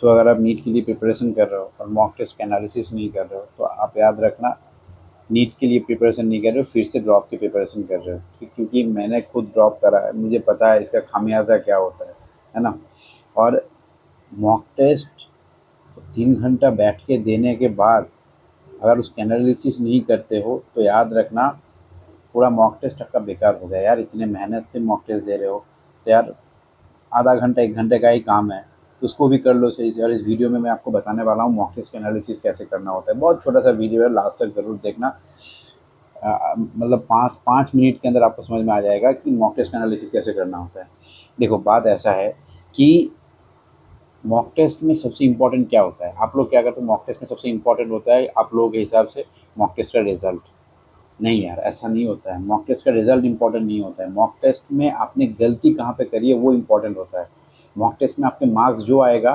सो अगर आप नीट के लिए प्रिपरेशन कर रहे हो और मॉक टेस्ट का एनालिसिस नहीं कर रहे हो तो आप याद रखना, नीट के लिए प्रिपरेशन नहीं कर रहे हो, फिर से ड्रॉप की प्रिपरेशन कर रहे हो। क्योंकि मैंने खुद ड्रॉप करा है, मुझे पता है इसका खामियाजा क्या होता है ना। और मॉक टेस्ट 3 घंटा बैठ के देने के बाद अगर उसका एनालिसिस नहीं करते हो तो याद रखना पूरा मॉक टेस्ट आपका बेकार हो गया। यार इतने मेहनत से मॉक टेस्ट दे रहे हो तो यार आधा घंटा 1 घंटे का ही काम है, तो उसको भी कर लो सही से। और इस वीडियो में मैं आपको बताने वाला हूँ मॉक टेस्ट का एनालिसिस कैसे करना होता है। बहुत छोटा सा वीडियो है, लास्ट तक ज़रूर देखना। मतलब 5 मिनट के अंदर आपको समझ में आ जाएगा कि मॉक टेस्ट का एनालिसिस कैसे करना होता है। देखो बात ऐसा है कि मॉक टेस्ट में सबसे इम्पोर्टेंट क्या होता है, आप लोग क्या करते हो, मॉक टेस्ट में सबसे इम्पोर्टेंट होता है आप लोगों के हिसाब से मॉक टेस्ट का रिजल्ट। नहीं यार, ऐसा नहीं होता है। मॉक टेस्ट का रिजल्ट इंपॉर्टेंट नहीं होता है। मॉक टेस्ट में आपने गलती कहाँ पे करी है वो इंपॉर्टेंट होता है। मॉक टेस्ट में आपके मार्क्स जो आएगा,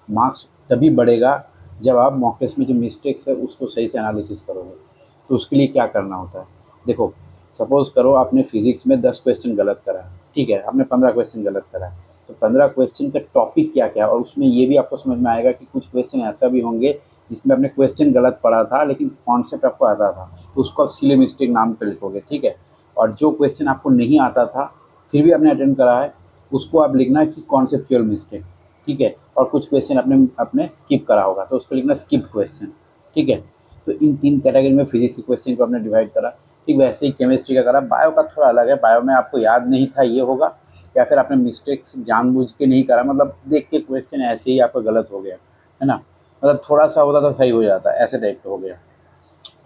मार्क्स तभी बढ़ेगा जब आप मॉक टेस्ट में जो मिस्टेक्स है उसको सही से एनालिसिस करोगे। तो उसके लिए क्या करना होता है, देखो सपोज़ करो आपने फिजिक्स में 10 क्वेश्चन गलत करा है, ठीक है, आपने 15 क्वेश्चन गलत करा है। तो 15 क्वेश्चन का टॉपिक क्या क्या है, और उसमें ये भी आपको समझ में आएगा कि कुछ क्वेश्चन ऐसा भी होंगे जिसमें आपने क्वेश्चन गलत पढ़ा था लेकिन कॉन्सेप्ट आपको आता था, तो उसको आप सिली मिस्टेक नाम पे लिखोगे, ठीक है। और जो क्वेश्चन आपको नहीं आता था फिर भी आपने अटेंड करा है, उसको आप लिखना कि कॉन्सेप्चुअल मिस्टेक, ठीक है। और कुछ क्वेश्चन आपने आपने स्किप करा होगा तो उसको लिखना स्किप क्वेश्चन, ठीक है। तो इन 3 कैटेगरी में फिजिक्स के क्वेश्चन को आपने डिवाइड करा। ठीक वैसे ही केमिस्ट्री का करा। बायो का थोड़ा अलग है, बायो में आपको याद नहीं था ये होगा, या फिर आपने मिस्टेक्स जानबूझ के नहीं करा, मतलब देख के क्वेश्चन ऐसे ही आपका गलत हो गया, है ना। मतलब थोड़ा सा होता तो सही हो जाता, ऐसे टाइप का हो गया।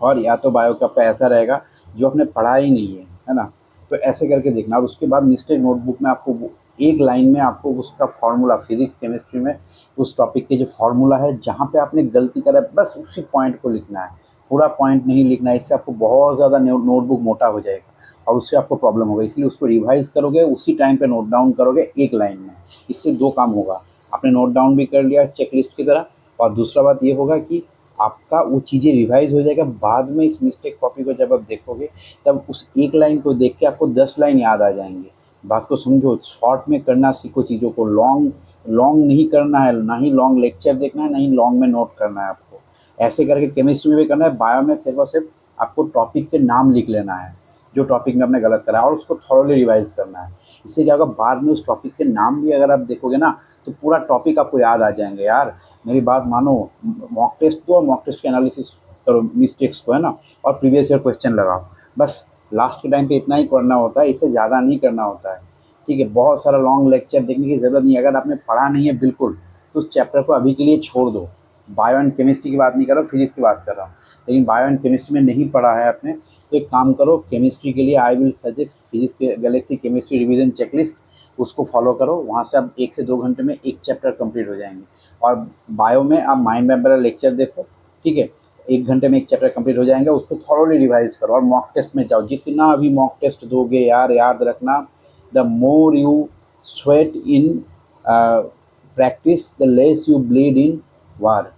और या तो बायो का आपका ऐसा रहेगा जो आपने पढ़ा ही नहीं है ना। तो ऐसे करके देखना। और उसके बाद मिस्टेक नोटबुक में आपको एक लाइन में आपको उसका फार्मूला, फिजिक्स केमिस्ट्री में उस टॉपिक के जो फार्मूला है जहाँ पे आपने गलती करा है बस उसी पॉइंट को लिखना है, पूरा पॉइंट नहीं लिखना है। इससे आपको बहुत ज़्यादा नोटबुक मोटा हो जाएगा और उससे आपको प्रॉब्लम होगा। इसलिए उसको रिवाइज करोगे, उसी टाइम पे नोट डाउन करोगे एक लाइन में। इससे दो काम होगा, आपने नोट डाउन भी कर लिया चेकलिस्ट की तरह, और दूसरा बात ये होगा कि आपका वो चीज़ें रिवाइज हो जाएगा। बाद में इस मिस्टेक कॉपी को जब आप देखोगे तब उस एक लाइन को देख के आपको 10 लाइन याद आ जाएंगे। बात को समझो, शॉर्ट में करना सीखो चीज़ों को। लॉन्ग लॉन्ग नहीं करना है, ना ही लॉन्ग लेक्चर देखना है, ना ही लॉन्ग में नोट करना है आपको। ऐसे करके केमिस्ट्री में भी करना है। बायो में सिर्फ और सिर्फ आपको टॉपिक के नाम लिख लेना है जो टॉपिक में आपने गलत करा है, और उसको थॉरोली रिवाइज करना है। इससे क्या होगा, बाद में उस टॉपिक के नाम भी अगर आप देखोगे ना तो पूरा टॉपिक आपको याद आ जाएंगे। यार मेरी बात मानो, मॉक टेस्ट दो और मॉक टेस्ट के एनालिसिस करो मिस्टेक्स को, है ना। और प्रीवियस ईयर क्वेश्चन लगाओ। बस लास्ट के टाइम पे इतना ही करना होता है, इससे ज़्यादा नहीं करना होता है, ठीक है। बहुत सारा लॉन्ग लेक्चर देखने की ज़रूरत नहीं है। अगर आपने पढ़ा नहीं है बिल्कुल तो उस चैप्टर को अभी के लिए छोड़ दो। बायो एंड केमिस्ट्री की बात नहीं कर रहा हूँ, फिजिक्स की बात कर रहा हूँ। लेकिन बायो एंड केमिस्ट्री में नहीं पढ़ा है आपने तो एक काम करो, केमिस्ट्री के लिए आई विल सजेस्ट फिजिक्स के गैलेक्सी केमिस्ट्री रिवीजन चेकलिस्ट, उसको फॉलो करो। वहाँ से आप 1 से 2 घंटे में एक चैप्टर कंप्लीट हो जाएंगे। और बायो में आप माइंड मैप वाला लेक्चर देखो, ठीक है, 1 घंटे में एक चैप्टर कंप्लीट हो जाएगा। उसको थॉरोली रिवाइज करो और मॉक टेस्ट में जाओ। जितना भी मॉक टेस्ट दोगे यार, याद रखना, the more you sweat in practice the less you bleed in war,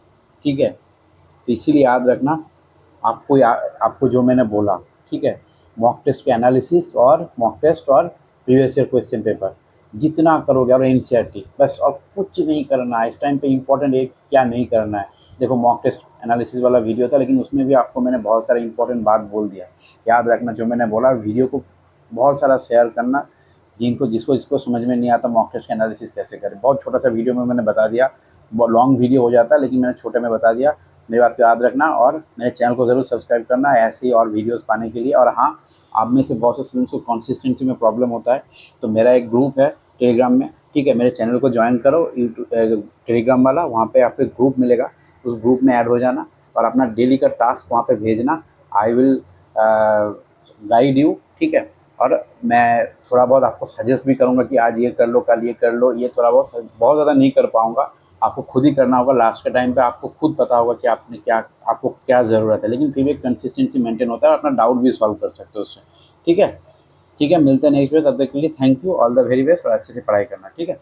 ठीक है। तो इसीलिए याद रखना, आपको जो मैंने बोला, ठीक है, मॉक टेस्ट के एनालिसिस और मॉक टेस्ट और प्रीवियस ईयर क्वेश्चन पेपर जितना करोगे, और एनसीईआरटी, बस और कुछ नहीं करना है। इस टाइम पे इंपॉर्टेंट है क्या नहीं करना है। देखो मॉक टेस्ट एनालिसिस वाला वीडियो था लेकिन उसमें भी आपको मैंने बहुत सारा इंपॉर्टेंट बात बोल दिया। याद रखना जो मैंने बोला, वीडियो को बहुत सारा शेयर करना। जिनको जिसको जिसको समझ में नहीं आता मॉक टेस्ट का एनालिसिस कैसे करें, बहुत छोटा सा वीडियो में मैंने बता दिया। बहुत लॉन्ग वीडियो हो जाता है लेकिन मैंने छोटे में बता दिया। मेरी बात को याद रखना और मेरे चैनल को ज़रूर सब्सक्राइब करना ऐसे ही और वीडियोस पाने के लिए। और हाँ, आप में से बहुत से स्टूडेंट्स को कंसिस्टेंसी में प्रॉब्लम होता है, तो मेरा एक ग्रुप है टेलीग्राम में, ठीक है। मेरे चैनल को ज्वाइन करो, यूट्यूब टेलीग्राम वाला, वहाँ पे आपको एक ग्रुप मिलेगा, उस ग्रुप में ऐड हो जाना और अपना डेली का टास्क वहाँ पे भेजना। आई विल गाइड यू, ठीक है। और मैं थोड़ा बहुत आपको सजेस्ट भी करूँगा कि आज ये कर लो, कल ये कर लो। ये थोड़ा बहुत ज़्यादा नहीं कर पाऊँगा, आपको खुद ही करना होगा। लास्ट के टाइम पे आपको खुद पता होगा कि आपने क्या, आपको क्या ज़रूरत है। लेकिन फिर भी एक कंसिस्टेंसी मेंटेन होता है और अपना डाउट भी सॉल्व कर सकते हो उससे, ठीक है। ठीक है, मिलते हैं नेक्स्ट वीडियो, तब तक के लिए thank you, all the very best और अच्छे से पढ़ाई करना, ठीक है।